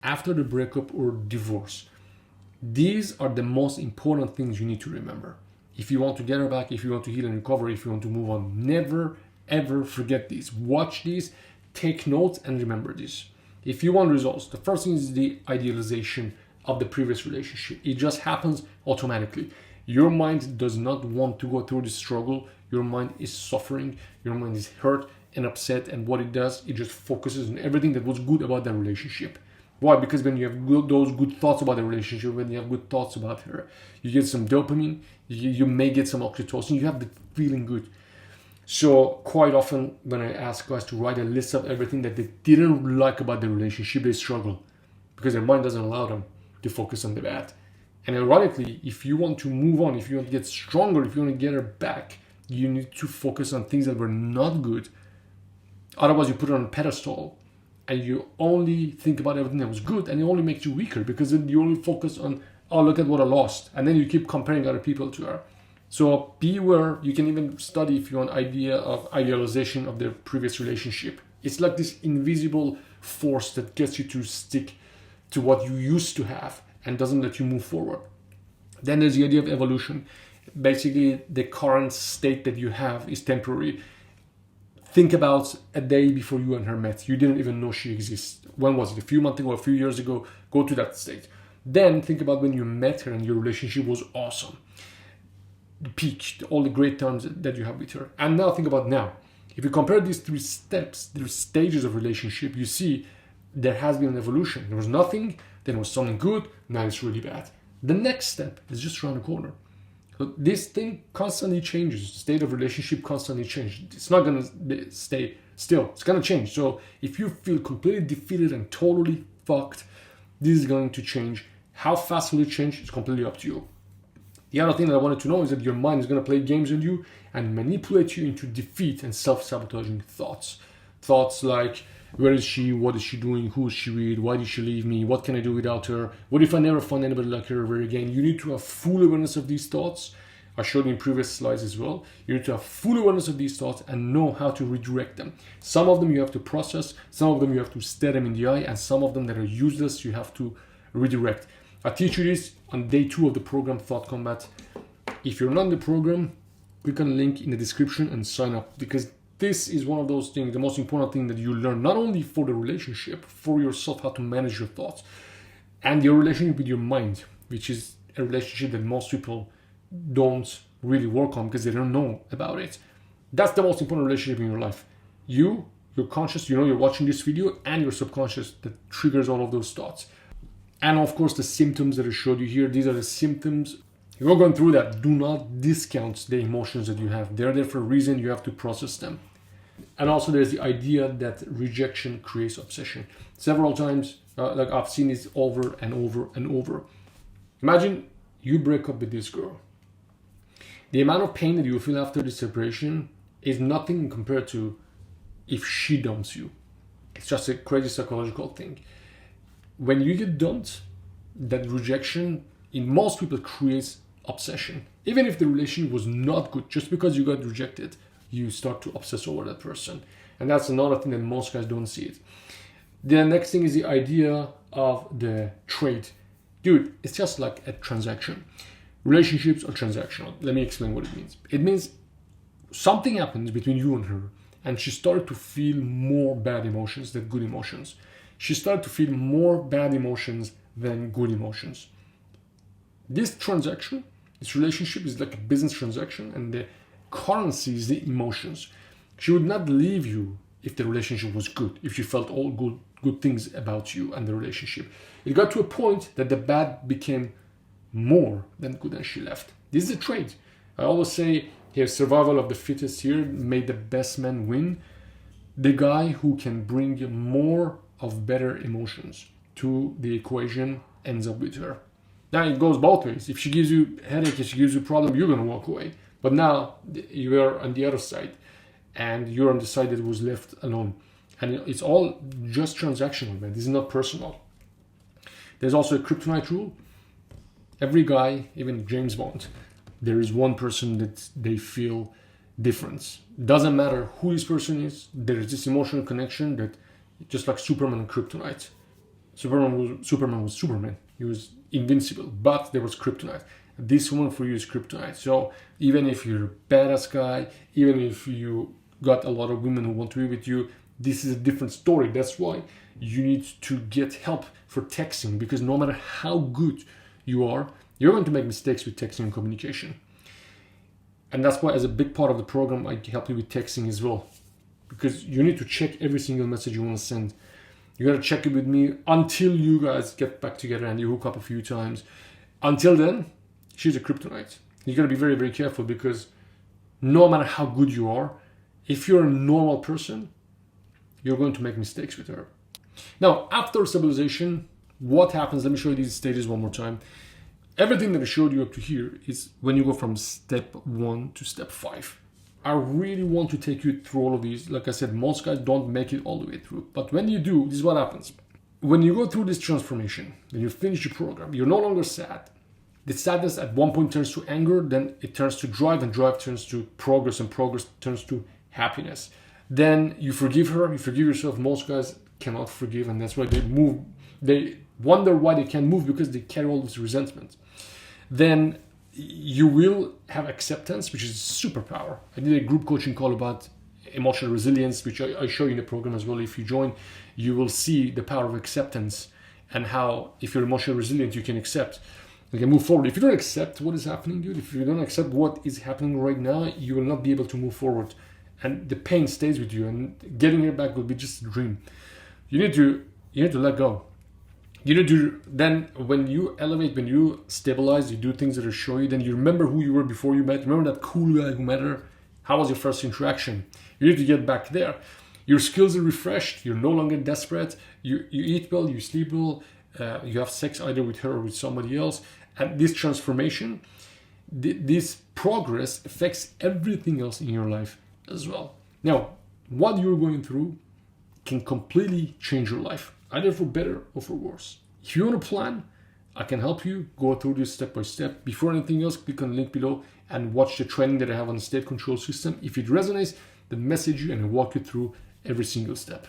after the breakup or divorce. These are the most important things you need to remember. If you want to get her back, if you want to heal and recover, if you want to move on, never ever forget these. Watch these, take notes, and remember this. If you want results, the first thing is the idealization of the previous relationship. It just happens automatically. Your mind does not want to go through this struggle. Your mind is suffering. Your mind is hurt and upset. And what it does, it just focuses on everything that was good about the relationship. Why? Because when you have those good thoughts about the relationship, when you have good thoughts about her, you get some dopamine, you may get some oxytocin, you have the feeling good. So quite often when I ask guys to write a list of everything that they didn't like about the relationship, they struggle because their mind doesn't allow them to focus on the bad. And ironically, if you want to move on, if you want to get stronger, if you want to get her back, you need to focus on things that were not good. Otherwise, you put it on a pedestal and you only think about everything that was good, and it only makes you weaker because then you only focus on, oh, look at what I lost. And then you keep comparing other people to her. So beware. You can even study if you want idea of idealization of the previous relationship. It's like this invisible force that gets you to stick to what you used to have and doesn't let you move forward. Then there's the idea of evolution. Basically, the current state that you have is temporary. Think about a day before you and her met. You didn't even know she exists. When was it? A few months ago, a few years ago? Go to that state. Then think about when you met her and your relationship was awesome. The peak, all the great times that you have with her. And now think about now. If you compare these three steps, three stages of relationship, you see there has been an evolution. There was nothing, then it was something good, now it's really bad. The next step is just around the corner. So this thing constantly changes. The state of relationship constantly changes. It's not going to stay still. It's going to change. So if you feel completely defeated and totally fucked, this is going to change. How fast will it change? It's completely up to you. The other thing that I wanted to know is that your mind is going to play games with you and manipulate you into defeat and self-sabotaging thoughts. Thoughts like, where is she? What is she doing? Who is she with? Why did she leave me? What can I do without her? What if I never find anybody like her ever again? You need to have full awareness of these thoughts. I showed you in previous slides as well. You need to have full awareness of these thoughts and know how to redirect them. Some of them you have to process, some of them you have to stare them in the eye, and some of them that are useless you have to redirect. I teach you this on day 2 of the program Thought Combat. If you're not in the program, click on the link in the description and sign up, because this is one of those things, the most important thing that you learn, not only for the relationship, for yourself, how to manage your thoughts, and your relationship with your mind, which is a relationship that most people don't really work on because they don't know about it. That's the most important relationship in your life. You're conscious, you're watching this video, and your subconscious that triggers all of those thoughts. And of course, the symptoms that I showed you here, these are the symptoms. If you're going through that, do not discount the emotions that you have. They're there for a reason. You have to process them. And also there's the idea that rejection creates obsession. Several times, like I've seen this over and over and over. Imagine you break up with this girl. The amount of pain that you feel after the separation is nothing compared to if she dumps you. It's just a crazy psychological thing. When you get dumped, that rejection in most people creates obsession. Even if the relationship was not good, just because you got rejected, you start to obsess over that person. And that's another thing that most guys don't see it. The next thing is the idea of the trade. Dude, it's just like a transaction. Relationships are transactional. Let me explain what it means. It means something happens between you and her, and she started to feel more bad emotions than good emotions. She started to feel more bad emotions than good emotions. This transaction, this relationship is like a business transaction, and the currency is the emotions. She would not leave you if the relationship was good, if she felt all good things about you and the relationship. It got to a point that the bad became more than good and she left. This is a trade. I always say here, survival of the fittest here, may the best man win. The guy who can bring more of better emotions to the equation ends up with her. Now it goes both ways. If she gives you headache, if she gives you problem, you're going to walk away. But now you are on the other side and you're on the side that was left alone. And it's all just transactional, man. This is not personal. There's also a Kryptonite rule. Every guy, even James Bond, there is one person that they feel difference. Doesn't matter who this person is, there is this emotional connection that just like Superman and Kryptonite. Superman was Superman. He was invincible, but there was kryptonite. This one for you is kryptonite. So even if you're a badass guy, even if you got a lot of women who want to be with you, this is a different story. That's why you need to get help for texting, because no matter how good you are, you're going to make mistakes with texting and communication. And that's why, as a big part of the program, I help you with texting as well, because you need to check every single message you want to send. You got to check it with me until you guys get back together and you hook up a few times. Until then, she's a kryptonite. You got to be very, very careful, because no matter how good you are, if you're a normal person, you're going to make mistakes with her. Now, after stabilization, what happens? Let me show you these stages one more time. Everything that I showed you up to here is when you go from step 1 to step 5. I really want to take you through all of these. Like I said, most guys don't make it all the way through. But when you do, this is what happens. When you go through this transformation, when you finish your program, you're no longer sad. The sadness at one point turns to anger, then it turns to drive, and drive turns to progress, and progress turns to happiness. Then you forgive her, you forgive yourself. Most guys cannot forgive, and that's why they move. They wonder why they can't move, because they carry all this resentment. Then you will have acceptance, which is superpower. I did a group coaching call about emotional resilience, which I show you in the program as well. If you join, you will see the power of acceptance, and how if you're emotionally resilient, you can accept. You can move forward. If you don't accept what is happening, dude, if you don't accept what is happening right now, you will not be able to move forward. And the pain stays with you, and getting it back will be just a dream. You need to let go. You need to, then when you elevate, when you stabilize, you do things that are show you, then you remember who you were before you met. Remember that cool guy who met her? How was your first interaction? You need to get back there. Your skills are refreshed. You're no longer desperate. You eat well, you sleep well, you have sex either with her or with somebody else. And this transformation, this progress affects everything else in your life as well. Now, what you're going through can completely change your life, either for better or for worse. If you want a plan, I can help you go through this step by step. Before anything else, click on the link below and watch the training that I have on the state control system. If it resonates, then message you and I'll walk you through every single step.